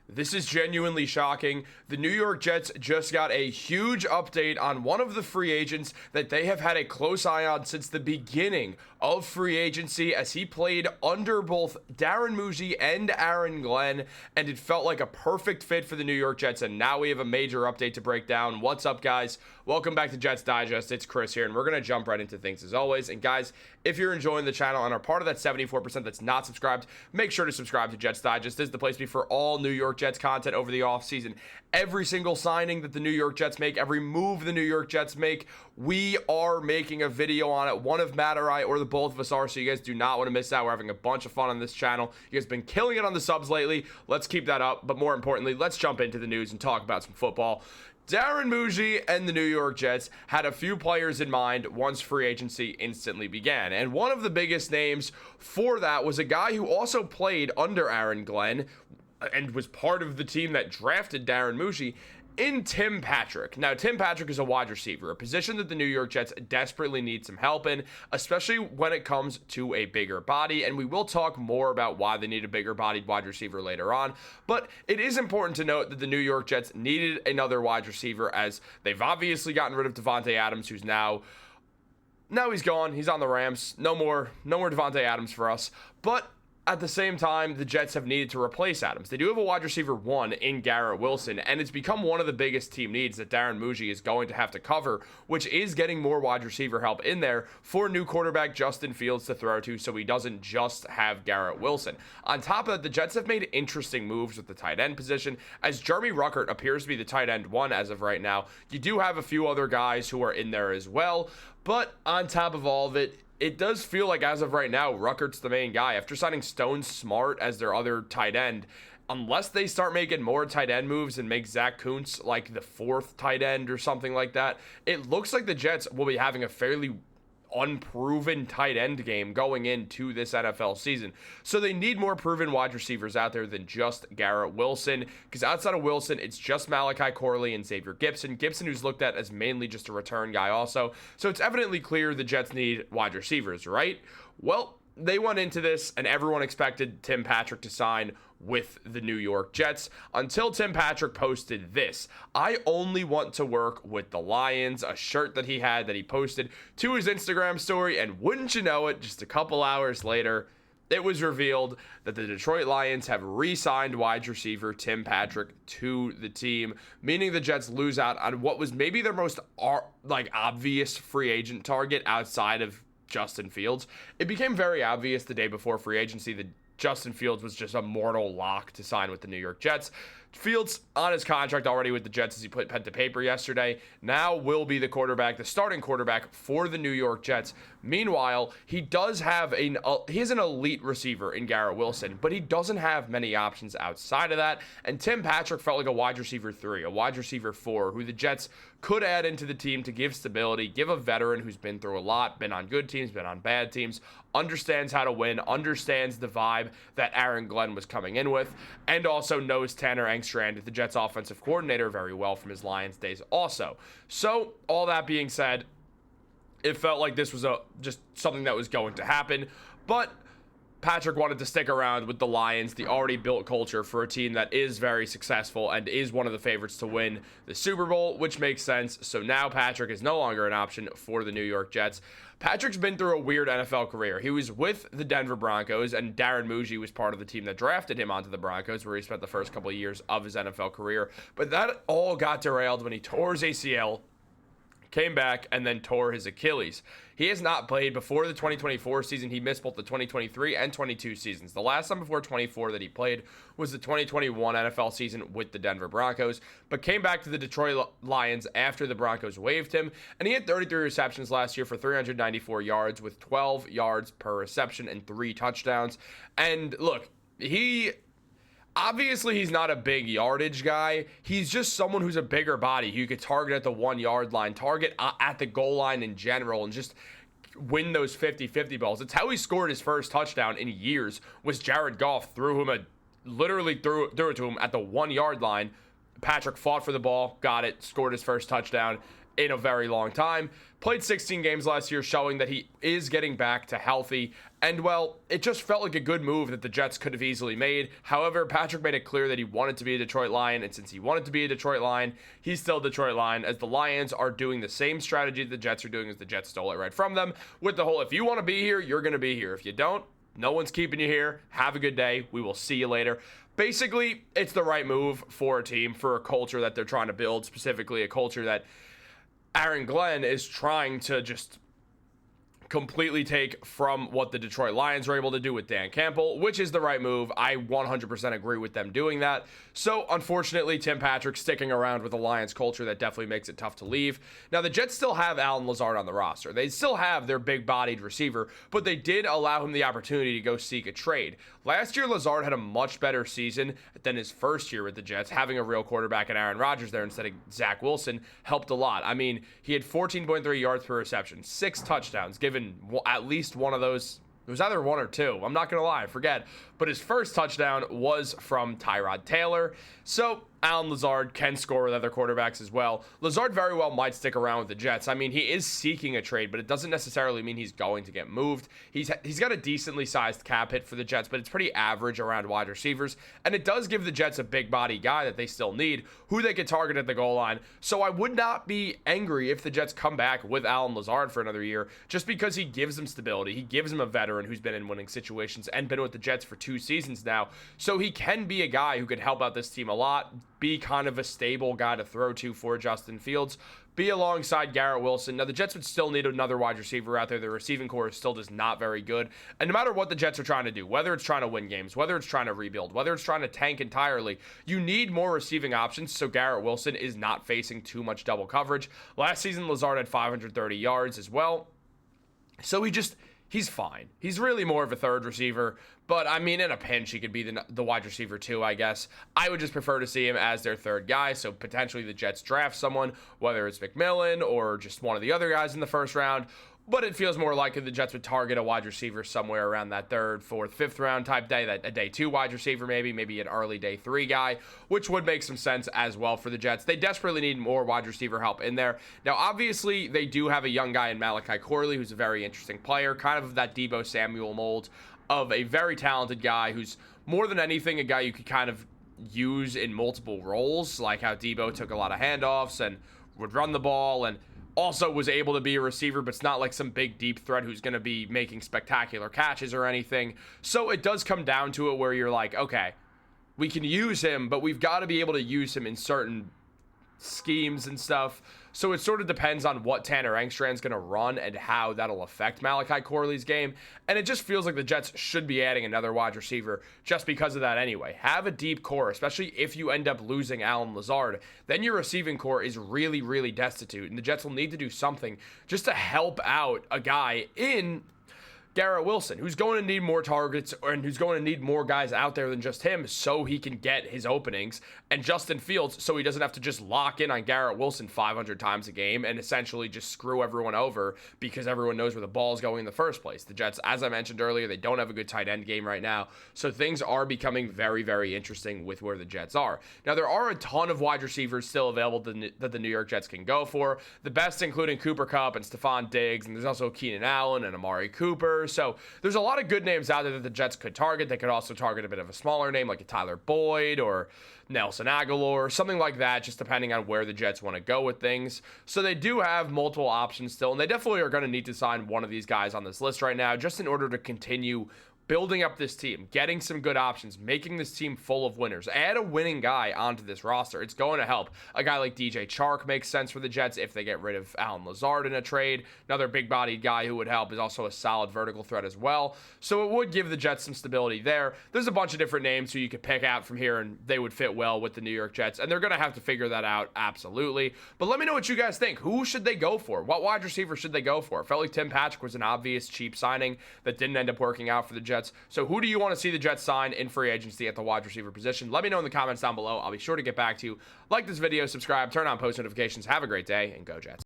This is genuinely shocking. The New York Jets just got a huge update on one of the free agents that they have had a close eye on since the beginning of free agency, as he played under both Darren Mougey and Aaron Glenn, and it felt like a perfect fit for the New York Jets, and now we have a major update to break down. What's up, guys? Welcome back to Jets Digest. It's Chris here, and we're going to jump right into things as always. And guys, if you're enjoying the channel and are part of that 74% that's not subscribed, make sure to subscribe to Jets Digest. This is the place to be for all New York Jets content over the offseason. Every single signing that the New York Jets make, every move the New York Jets make, we are making a video on it. One of Matt or I, or the both of us are, so you guys do not want to miss out. We're having a bunch of fun on this channel. You guys have been killing it on the subs lately. Let's keep that up, but more importantly, let's jump into the news and talk about some football. Darren Mougey and the New York Jets had a few players in mind once free agency instantly began. And one of the biggest names for that was a guy who also played under Aaron Glenn and was part of the team that drafted Darren Mougey, in Tim Patrick. Now, Tim Patrick is a wide receiver, a position that the New York Jets desperately need some help in, especially when it comes to a bigger body, and we will talk more about why they need a bigger bodied wide receiver later on. But it is important to note that the New York Jets needed another wide receiver, as they've obviously gotten rid of Davante Adams, who's now he's gone. He's on the Rams. No more Davante Adams for us. But at the same time, the Jets have needed to replace Adams. They do have a wide receiver one in Garrett Wilson, and it's become one of the biggest team needs that Darren Mougey is going to have to cover, which is getting more wide receiver help in there for new quarterback Justin Fields to throw to, so he doesn't just have Garrett Wilson. On top of that, the Jets have made interesting moves with the tight end position, as Jeremy Ruckert appears to be the tight end one as of right now. You do have a few other guys who are in there as well, but on top of all of it, it does feel like as of right now, Ruckert's the main guy. After signing Stone Smart as their other tight end, unless they start making more tight end moves and make Zach Kuntz like the fourth tight end or something like that, it looks like the Jets will be having a fairly unproven tight end game going into this NFL season. So they need more proven wide receivers out there than just Garrett Wilson, because outside of Wilson, it's just Malachi Corley and Xavier Gipson. Gipson, who's looked at as mainly just a return guy also. So it's evidently clear the Jets need wide receivers, right? Well, they went into this and everyone expected Tim Patrick to sign with the New York Jets until Tim Patrick posted this: "I only want to work with the Lions," a shirt that he had that he posted to his Instagram story. And wouldn't you know it, just a couple hours later, it was revealed that the Detroit Lions have re-signed wide receiver Tim Patrick to the team, meaning the Jets lose out on what was maybe their most obvious free agent target outside of Justin Fields. It became very obvious the day before free agency that Justin Fields was just a mortal lock to sign with the New York Jets. Fields on his contract already with the Jets as he put pen to paper yesterday, now will be the quarterback, the starting quarterback for the New York Jets. Meanwhile, he does have he is an elite receiver in Garrett Wilson, but he doesn't have many options outside of that. And Tim Patrick felt like a wide receiver 3, a wide receiver 4, who the Jets could add into the team to give stability, give a veteran who's been through a lot, been on good teams, been on bad teams, understands how to win, understands the vibe that Aaron Glenn was coming in with, and also knows Tanner Engstrand, the Jets offensive coordinator, very well from his Lions days also. So all that being said, it felt like this was just something that was going to happen, but Patrick wanted to stick around with the Lions, the already built culture for a team that is very successful and is one of the favorites to win the Super Bowl, which makes sense. So now Patrick is no longer an option for the New York Jets. Patrick's been through a weird NFL career. He was with the Denver Broncos, and Darren Mougey was part of the team that drafted him onto the Broncos, where he spent the first couple of years of his NFL career. But that all got derailed when he tore his ACL, came back, and then tore his Achilles. He has not played before the 2024 season. He missed both the 2023 and 22 seasons. The last time before 24 that he played was the 2021 NFL season with the Denver Broncos, but came back to the Detroit Lions after the Broncos waived him, and he had 33 receptions last year for 394 yards with 12 yards per reception and 3 touchdowns. And look, obviously, he's not a big yardage guy. He's just someone who's a bigger body who you could target at the 1 yard line, target at the goal line in general, and just win those 50-50 balls. It's how he scored his first touchdown in years, was Jared Goff literally threw it to him at the 1 yard line. Patrick fought for the ball, got it, scored his first touchdown. in a very long time. Played 16 games last year, showing that he is getting back to healthy. And, well, it just felt like a good move that the Jets could have easily made. However, Patrick made it clear that he wanted to be a Detroit Lion, and since he wanted to be a Detroit Lion, he's still a Detroit Lion, as the Lions are doing the same strategy the Jets are doing, as the Jets stole it right from them, with the whole, if you want to be here, you're going to be here. If you don't, no one's keeping you here. Have a good day. We will see you later. Basically, it's the right move for a team, for a culture that they're trying to build, specifically a culture that Aaron Glenn is trying to just completely take from what the Detroit Lions were able to do with Dan Campbell, which is the right move. I 100% agree with them doing that. So, unfortunately, Tim Patrick sticking around with the Lions culture, that definitely makes it tough to leave. Now, the Jets still have Allen Lazard on the roster. They still have their big-bodied receiver, but they did allow him the opportunity to go seek a trade. Last year, Lazard had a much better season than his first year with the Jets. Having a real quarterback in Aaron Rodgers there instead of Zach Wilson helped a lot. I mean, he had 14.3 yards per reception, 6 touchdowns, given at least one of those. It was either 1 or 2. I'm not going to lie, I forget. But his first touchdown was from Tyrod Taylor. So, Allen Lazard can score with other quarterbacks as well. Lazard very well might stick around with the Jets. I mean, he is seeking a trade, but it doesn't necessarily mean he's going to get moved. He's got a decently sized cap hit for the Jets, but it's pretty average around wide receivers. And it does give the Jets a big body guy that they still need, who they can target at the goal line. So I would not be angry if the Jets come back with Allen Lazard for another year, just because he gives them stability. He gives them a veteran who's been in winning situations and been with the Jets for 2 seasons now. So he can be a guy who could help out this team a lot, be kind of a stable guy to throw to for Justin Fields, be alongside Garrett Wilson. Now, the Jets would still need another wide receiver out there. The receiving core is still just not very good. And no matter what the Jets are trying to do, whether it's trying to win games, whether it's trying to rebuild, whether it's trying to tank entirely, you need more receiving options so Garrett Wilson is not facing too much double coverage. Last season, Lazard had 530 yards as well. So he's fine. He's really more of a third receiver, but I mean, in a pinch, he could be the wide receiver too, I guess. I would just prefer to see him as their third guy, so potentially the Jets draft someone, whether it's McMillan or just one of the other guys in the first round, but it feels more likely the Jets would target a wide receiver somewhere around that 3rd, 4th, 5th round type day, that a day 2 wide receiver maybe an early day 3 guy, which would make some sense as well for the Jets. They desperately need more wide receiver help in there. Now, obviously, they do have a young guy in Malachi Corley, who's a very interesting player, kind of that Deebo Samuel mold of a very talented guy who's more than anything a guy you could kind of use in multiple roles, like how Deebo took a lot of handoffs and would run the ball and also was able to be a receiver, but it's not like some big deep threat who's going to be making spectacular catches or anything. So it does come down to it where you're like, okay, we can use him, but we've got to be able to use him in certain schemes and stuff. So it sort of depends on what Tanner Engstrand's going to run and how that'll affect Malachi Corley's game. And it just feels like the Jets should be adding another wide receiver just because of that anyway. Have a deep core, especially if you end up losing Allen Lazard. Then your receiving core is really, really destitute. And the Jets will need to do something just to help out a guy in Garrett Wilson, who's going to need more targets and who's going to need more guys out there than just him so he can get his openings, and Justin Fields so he doesn't have to just lock in on Garrett Wilson 500 times a game and essentially just screw everyone over because everyone knows where the ball is going in the first place. The Jets, as I mentioned earlier, they don't have a good tight end game right now, so things are becoming very, very interesting with where the Jets are. Now, there are a ton of wide receivers still available that the New York Jets can go for, the best including Cooper Kupp and Stephon Diggs, and there's also Keenan Allen and Amari Cooper. So there's a lot of good names out there that the Jets could target. They could also target a bit of a smaller name like a Tyler Boyd or Nelson Aguilar, something like that, just depending on where the Jets want to go with things. So they do have multiple options still, and they definitely are going to need to sign one of these guys on this list right now just in order to continue building up this team, getting some good options, making this team full of winners. Add a winning guy onto this roster. It's going to help. A guy like DJ Chark makes sense for the Jets if they get rid of Allen Lazard in a trade. Another big-bodied guy who would help is also a solid vertical threat as well. So it would give the Jets some stability there. There's a bunch of different names who you could pick out from here, and they would fit well with the New York Jets, and they're going to have to figure that out, absolutely. But let me know what you guys think. Who should they go for? What wide receiver should they go for? It felt like Tim Patrick was an obvious cheap signing that didn't end up working out for the Jets. So who do you want to see the Jets sign in free agency at the wide receiver position? Let me know in the comments down below. I'll be sure to get back to you. Like this video, subscribe, turn on post notifications. Have a great day, and go Jets.